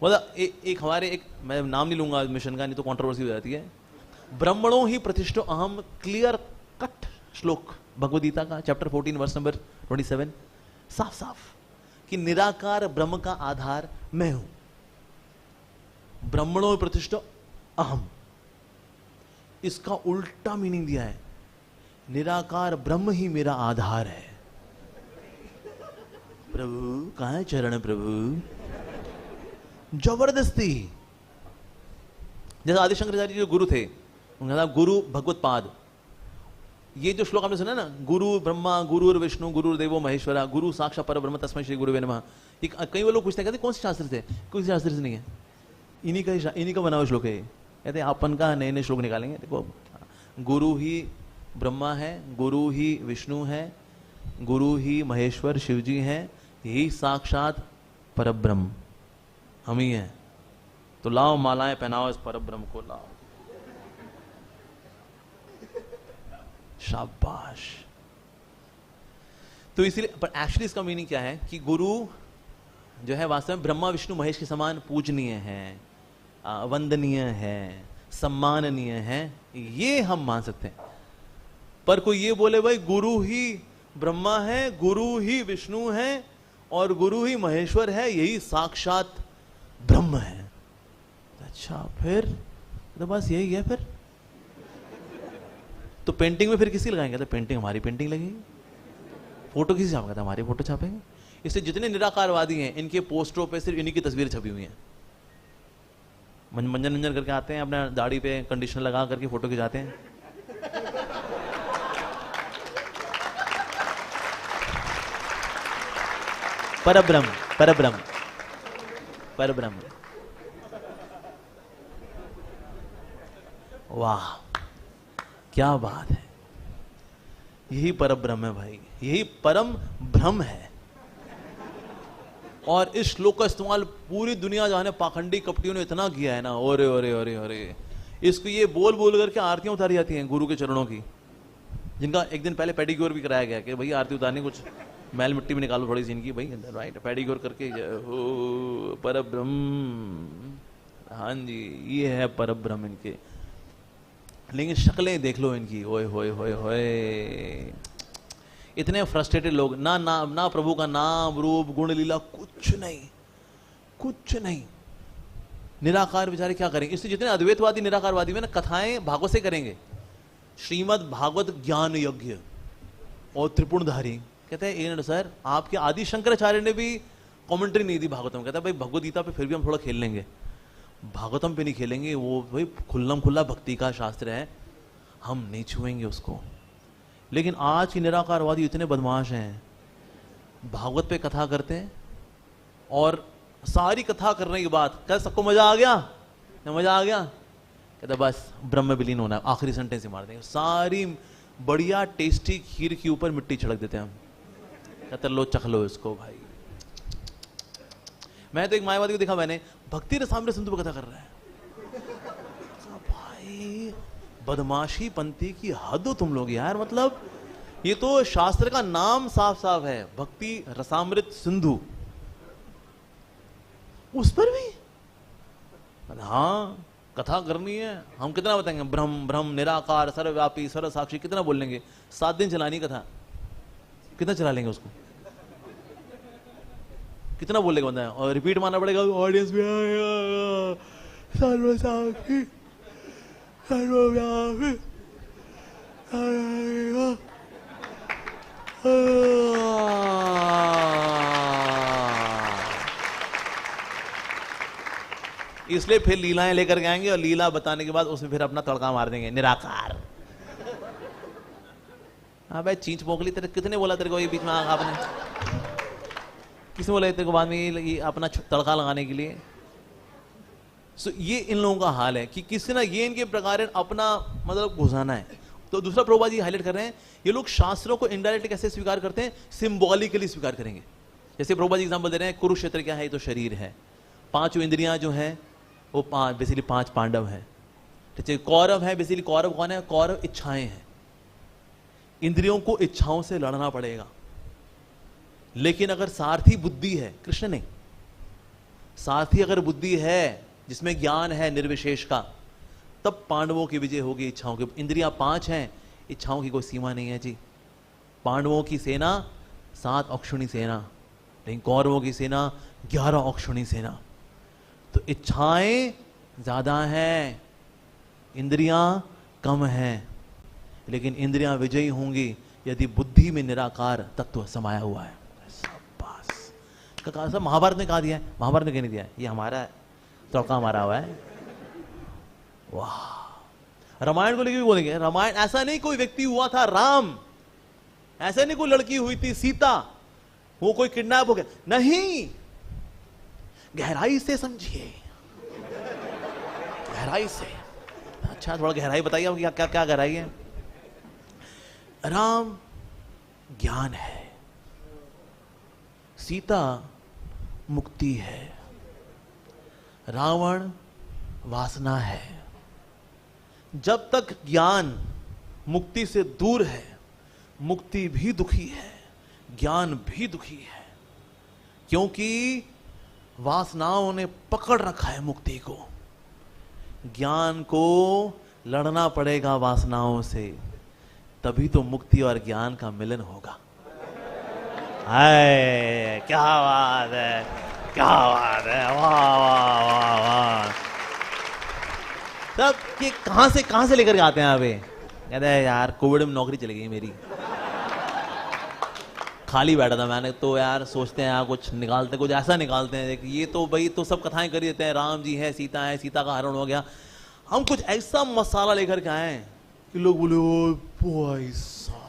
मतलब एक हमारे एक, मैं नाम नहीं लूंगा मिशन का, नहीं तो कंट्रोवर्सी हो जाती है। ब्रह्मणो ही प्रतिष्ठो अहम, क्लियर कट श्लोक भगवद गीता का चैप्टर 14 वर्स नंबर 27, साफ साफ कि निराकार ब्रह्म का आधार मैं हूं। ब्रह्मणो ही प्रतिष्ठो अहम, इसका उल्टा मीनिंग दिया है, निराकार ब्रह्म ही मेरा आधार है। प्रभु कहां है चरण प्रभु, जबरदस्ती। जैसे आदिशंकराचार्य जी जो गुरु थे, उनका नाम गुरु भगवत पाद। ये जो श्लोक आपने सुना ना, गुरु ब्रह्मा गुरु विष्णु गुरु देवो महेश्वरा गुरु साक्षात परब्रह्म तस्मै श्री गुरुवे नमः। कई वो लोग पूछते हैं, कहते कौन से शास्त्र से, कोई शास्त्र से नहीं है, इन्हीं का बना हुआ श्लोक है। कहते अपन का नए नए श्लोक निकालेंगे। देखो, गुरु ही ब्रह्मा है, गुरु ही विष्णु है, गुरु ही महेश्वर शिव जी हैं, यही साक्षात परब्रह्म हम ही हैं। तो लाओ मालाएं पहनाओ इस परब्रह्म को, लाओ। शाबाश। तो इसीलिए, पर एक्चुअली इसका मीनिंग क्या है कि गुरु जो है वास्तव में ब्रह्मा विष्णु महेश के समान पूजनीय है, वंदनीय है, सम्माननीय है, ये हम मान सकते हैं। पर कोई ये बोले भाई गुरु ही ब्रह्मा है, गुरु ही विष्णु है और गुरु ही महेश्वर है, यही साक्षात ब्रह्म है, अच्छा फिर तो बस यही है। फिर तो पेंटिंग में फिर किसी लगाएंगे, तो पेंटिंग हमारी पेंटिंग लगेगी, फोटो किसी छापेगा, तो हमारी फोटो छापेंगे। इसलिए जितने निराकारवादी हैं, इनके पोस्टरों पे सिर्फ इन्हीं की तस्वीर छपी हुई है। मंजन मंजन करके आते हैं, अपने दाढ़ी पे कंडीशनर लगा करके फोटो खिंचाते हैं। परब्रह्म परब्रह्म परब्रह्म, वाह क्या बात है, यही परब्रह्म है भाई, यही परम ब्रह्म है। और इस श्लोक का इस्तेमाल पूरी दुनिया जाने पाखंडी कपटियों ने इतना किया है ना, ओरे ओरे ओरे ओरे, इसको ये बोल बोल करके आरतियां उतारी जाती हैं गुरु के चरणों की, जिनका एक दिन पहले पेडिक्योर भी कराया गया कि भाई आरती उतारनी, कुछ मैल मिट्टी भी निकालो थोड़ी सी इनकी भाई, राइट, पेडिक्योर करके हो परब्रह्म, हाँ जी ये है परब्रह्म इनके। लेकिन शक्लें देख लो इनकी, ओए होए होए होए, इतने फ्रस्ट्रेटेड लोग, ना ना ना प्रभु का नाम रूप गुण लीला कुछ नहीं, कुछ नहीं, निराकार बेचारे क्या करेंगे। इसलिए जितने अद्वैतवादी निराकारवादी में ना कथाएं भागवत से करेंगे, श्रीमद् भागवत ज्ञान यज्ञ और त्रिपुणधारी, कहते हैं सर आपके आदि शंकराचार्य ने भी कमेंट्री नहीं दी भागवतम, कहता है भाई भगवद गीता पे फिर भी हम थोड़ा खेल लेंगे, भागवतम पे नहीं खेलेंगे, वो भाई खुल्लम खुल्ला भक्ति का शास्त्र है, हम नहीं छुएंगे उसको। लेकिन आज की निराकारवादी इतने बदमाश हैं, भागवत पे कथा करते हैं और सारी कथा करने के बाद क्या सबको मजा आ गया, मजा आ गया, कहता बस ब्रह्म विलीन होना है, आखिरी सेंटेंस ही मार देंगे, सारी बढ़िया टेस्टी खीर के ऊपर मिट्टी छिड़क देते हैं हम, कहते लो चख लो इसको भाई। मैं तो एक मायावादी को देखा मैंने, भक्ति रसामृत सिंधु पर कथा कर रहा है, भाई बदमाशी पंथी की हद हो तुम लोग यार, मतलब ये तो शास्त्र का नाम साफ साफ है, भक्ति रसामृत सिंधु, उस पर भी हाँ कथा करनी है। हम कितना बताएंगे, ब्रह्म ब्रह्म निराकार सर्वव्यापी सर्वसाक्षी, कितना बोल लेंगे, 7 दिन चलानी कथा, कितना चला लेंगे उसको, कितना बोलेगा बंदा, और रिपीट मारना पड़ेगा, ऑडियंस भी आएगा, सर्वसाक्षी सर्वव्यापी इसलिए फिर लीलाएं लेकर के आएंगे और लीला बताने के बाद उसमें फिर अपना तड़का मार देंगे, निराकार। हाँ भाई चींच पोकली, तेरे कितने बोला तेरे को ये बीच में आपने, किसने बोला तेरे को बाद में ये अपना तड़का लगाने के लिए। सो ये इन लोगों का हाल है कि किसी ना ये इनके प्रकार अपना मतलब घुसाना है। तो दूसरा प्रभुपाद जी हाईलाइट कर रहे हैं, ये लोग शास्त्रों को इनडायरेक्ट कैसे स्वीकार करते हैं, सिंबॉलिकली स्वीकार करेंगे। जैसे प्रभुपाद जी एग्जांपल दे रहे हैं, कुरुक्षेत्र क्या है, ये तो शरीर है, 5 इंद्रियां जो हैं वो बेसिकली 5 पांडव हैं, ठीक है। कौरव है, बेसिकली कौरव कौन है, कौरव इच्छाएं हैं, इंद्रियों को इच्छाओं से लड़ना पड़ेगा। लेकिन अगर सारथी बुद्धि है, कृष्ण नहीं, साथ ही अगर बुद्धि है जिसमें ज्ञान है निर्विशेष का, तब पांडवों की विजय होगी इच्छाओं की। इंद्रियां 5 हैं, इच्छाओं की कोई सीमा नहीं है जी। पांडवों की सेना 7 अक्षुणी सेना, लेकिन कौरवों की सेना 11 अक्षुणी सेना। तो इच्छाएं ज्यादा हैं, इंद्रियां कम हैं, लेकिन इंद्रियां विजयी होंगी यदि बुद्धि में निराकार तत्व समाया हुआ है। सब महाभारत ने कहा दिया है, महाभारत ने कह नहीं दिया है, ये हमारा तड़का मारा हुआ है। वाह, रामायण को लेकर भी बोलेंगे, रामायण ऐसा नहीं कोई व्यक्ति हुआ था राम, ऐसा नहीं कोई लड़की हुई थी सीता, वो कोई किडनैप हो गया, नहीं, गहराई से समझिए, गहराई से। अच्छा, थोड़ा गहराई बताइए, क्या क्या क्या गहराई है? राम ज्ञान है, सीता मुक्ति है, रावण वासना है। जब तक ज्ञान मुक्ति से दूर है, मुक्ति भी दुखी है, ज्ञान भी दुखी है, क्योंकि वासनाओं ने पकड़ रखा है मुक्ति को। ज्ञान को लड़ना पड़ेगा वासनाओं से, तभी तो मुक्ति और ज्ञान का मिलन होगा। हाय, क्या बात है, क्या बात है, वाह वाह वाह वाह। तब ये कहां से लेकर के आते हैं अभी? कहते हैं यार कोविड में नौकरी चली गई मेरी, खाली बैठा था मैंने, तो यार सोचते हैं यार कुछ निकालते, कुछ ऐसा निकालते हैं। ये तो भाई तो सब कथाएं कर देते हैं, राम जी है, सीता का हरण हो गया, हम कुछ ऐसा मसाला लेकर के आए कि लोग बोले ओ भाई साहब